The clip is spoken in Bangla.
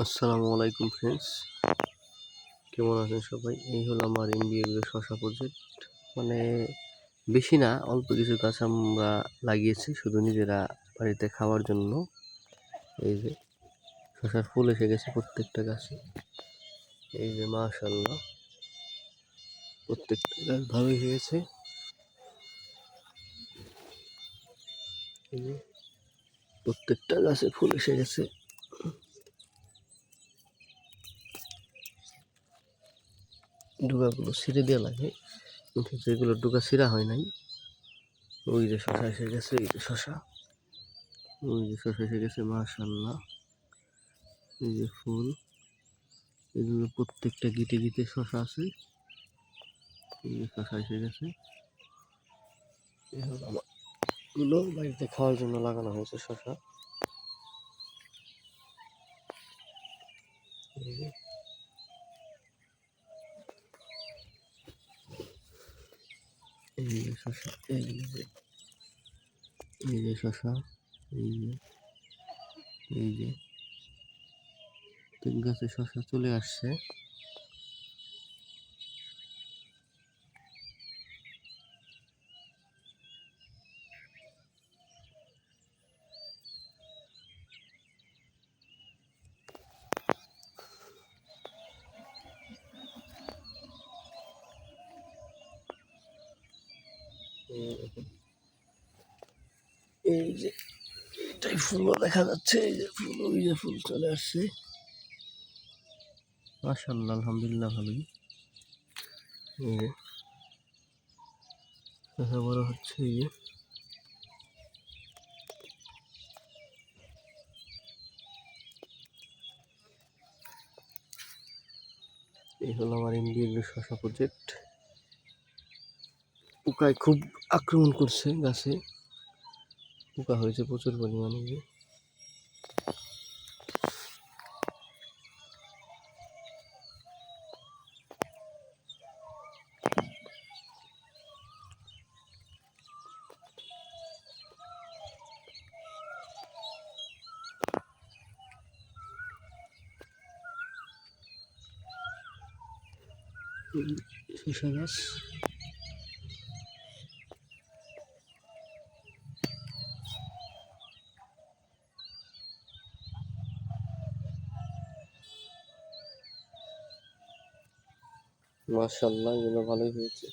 আসসালামু আলাইকুম ফ্রেন্ডস, কেমন আছেন সবাই? এই হলো আমার ইন্ডিয়া শশা প্রজেক্ট। মানে বেশি না, অল্প কিছু গাছ আমরা লাগিয়েছি শুধু নিজেরা বাড়িতে খাওয়ার জন্য। এই যে শশার ফুল এসে গেছে প্রত্যেকটা গাছে। এই যে মাশাআল্লাহ, প্রত্যেকটা গাছ ভালোই হয়েছে। এই যে প্রত্যেকটা গাছে ফুল এসে গেছে। ডুগাগুলো ছিঁড়ে দেওয়া লাগে, কিন্তু যেগুলো ডুগা ছিঁড়া হয় নাই, ওই যে শশা এসে গেছে। এই যে শশা, ওই যে শশা এসে গেছে মাশাআল্লাহ। এই যে ফুল, এগুলো প্রত্যেকটা গিটে গিটে শশা আছে। এই যে শশা এসে গেছে। এগুলো বাড়িতে খাওয়ার জন্য লাগানো হয়েছে শশা। এই যে শশা, এই যে শশা, এই যে এই যে 3 গাছে শশা চলে আসছে। এই যে এটাই ফুলও দেখা যাচ্ছে। এই যে ফুল, ওই যে ফুল চলে আসছে মাশাআল্লাহ, আলহামদুলিল্লাহ ভালোই। এই যে শশা বড় হচ্ছে। এই যে এই হলো আমার ইন্ডিয়ার শশা প্রজেক্ট। পোকায় খুব আক্রমণ করছে গাছে, পোকা হয়েছে প্রচুর পরিমাণে। শশা গাছ, মাশাআল্লাহ, এগুলো ভালোই হয়েছে।